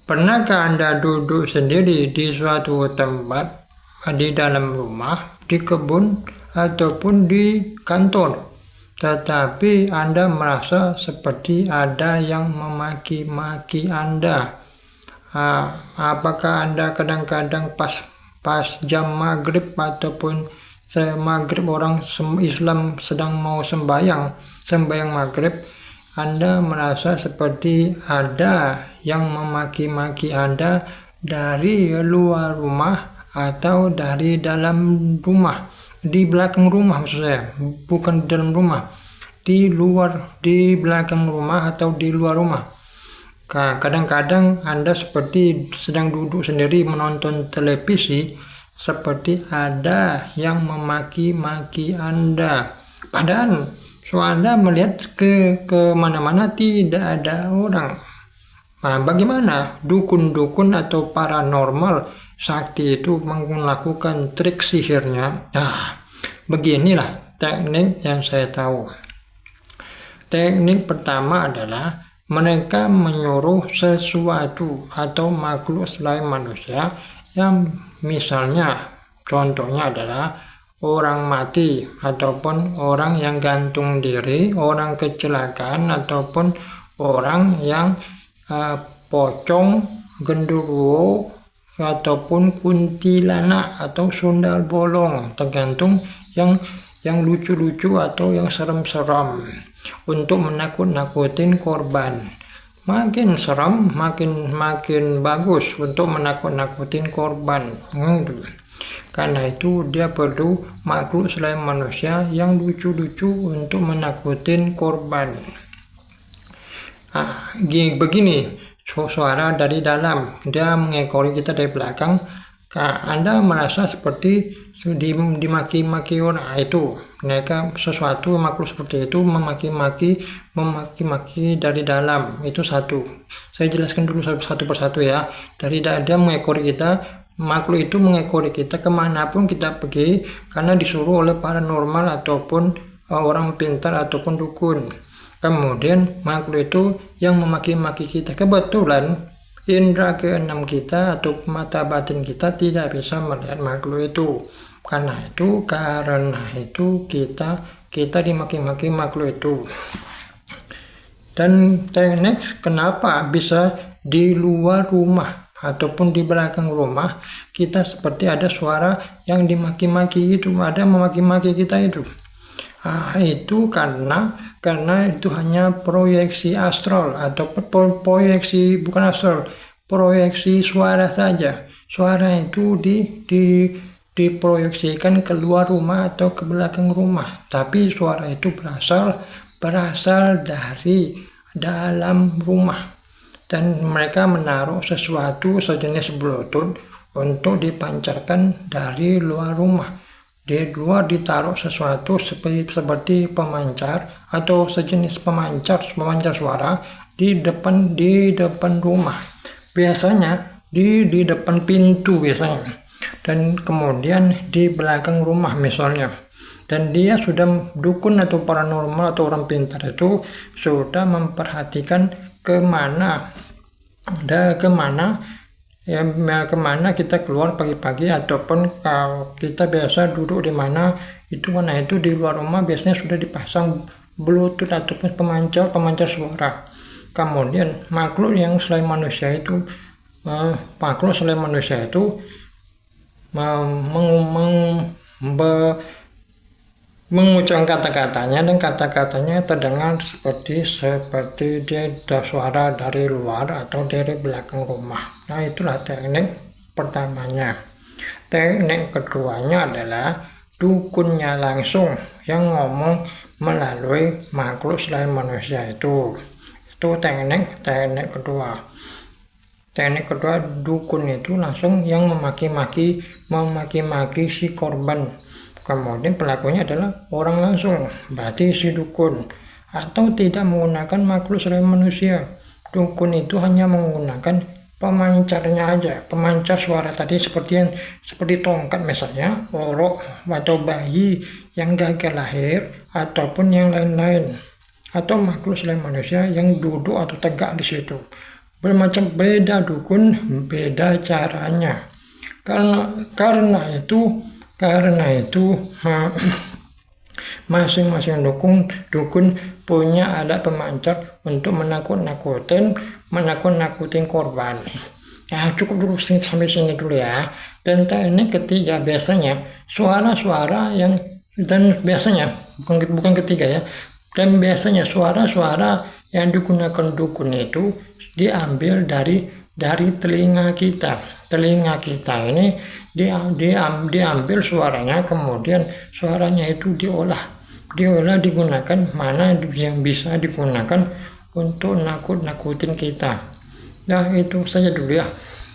Pernahkah Anda duduk sendiri di suatu tempat, di dalam rumah, di kebun, ataupun di kantor, tetapi Anda merasa seperti ada yang memaki-maki Anda? Apakah Anda kadang-kadang pas jam maghrib ataupun maghrib orang Islam sedang mau sembahyang maghrib, Anda merasa seperti ada yang memaki-maki Anda dari luar rumah atau dari dalam rumah, di belakang rumah maksud saya, bukan di dalam rumah, di belakang rumah atau di luar rumah. Kadang-kadang Anda seperti sedang duduk sendiri menonton televisi, seperti ada yang memaki-maki Anda. Padahal Anda melihat ke mana-mana tidak ada orang. Bagaimana dukun-dukun atau paranormal sakti itu melakukan trik sihirnya? Beginilah teknik yang saya tahu. Teknik pertama adalah mereka menyuruh sesuatu atau makhluk selain manusia yang misalnya contohnya adalah orang mati ataupun orang yang gantung diri, orang kecelakaan ataupun orang yang pocong, genderuwo ataupun kuntilanak atau sundal bolong, tergantung yang lucu-lucu atau yang serem-serem, untuk menakut-nakutin korban. Makin serem makin bagus untuk menakut-nakutin korban. Karena itu dia perlu makhluk selain manusia yang lucu-lucu untuk menakutin korban. Begini suara dari dalam, dia mengekori kita dari belakang. Anda merasa seperti dimaki-maki orang itu, mereka sesuatu makhluk seperti itu memaki-maki dari dalam. Itu satu. Saya jelaskan dulu satu persatu ya. Dari dia mengekori kita, makhluk itu mengekori kita kemanapun kita pergi, karena disuruh oleh paranormal ataupun orang pintar ataupun dukun. Kemudian makhluk itu yang memaki-maki kita, kebetulan indera keenam kita atau mata batin kita tidak bisa melihat makhluk itu. Karena itu kita dimaki-maki makhluk itu. Dan teknik kenapa bisa di luar rumah ataupun di belakang rumah kita seperti ada suara yang dimaki-maki itu, ada memaki-maki kita itu. Itu karena itu hanya proyeksi astral atau proyeksi suara saja. Suara itu diproyeksikan keluar rumah atau ke belakang rumah, tapi suara itu berasal dari dalam rumah. Dan mereka menaruh sesuatu sejenis bluetooth untuk dipancarkan dari luar rumah. Di luar ditaruh sesuatu seperti pemancar atau sejenis pemancar suara di depan rumah. Biasanya di depan pintu biasanya. Dan kemudian di belakang rumah misalnya. Dan dia sudah, dukun atau paranormal atau orang pintar itu sudah memperhatikan kemana kita keluar pagi-pagi ataupun kalau kita biasa duduk di mana itu, karena itu di luar rumah biasanya sudah dipasang bluetooth ataupun pemancar suara. Kemudian makhluk selain manusia itu mengucapkan kata-katanya, dan kata-katanya terdengar seperti dia ada suara dari luar atau dari belakang rumah. Itulah teknik pertamanya. Teknik keduanya adalah dukunnya langsung yang ngomong melalui makhluk selain manusia itu teknik kedua. Teknik kedua, dukun itu langsung yang memaki-maki si korban. Kemudian pelakunya adalah orang langsung, berarti si dukun, atau tidak menggunakan makhluk selain manusia. Dukun itu hanya menggunakan pemancarnya aja, pemancar suara tadi seperti tongkat misalnya, orok atau bayi yang gagal lahir ataupun yang lain-lain, atau makhluk selain manusia yang duduk atau tegak di situ. bermacam beda dukun, beda caranya. Karena itu masing-masing dukun punya alat pemancar untuk menakut-nakutin korban. Nah, cukup dulu sampai sini dulu ya. Dan teknik ketiga biasanya suara-suara yang biasanya bukan ketiga ya. Dan biasanya suara-suara yang digunakan dukun itu diambil dari telinga kita. Telinga kita ini diambil suaranya, kemudian suaranya itu diolah digunakan mana yang bisa digunakan untuk nakut-nakutin kita. Nah, itu saja dulu ya.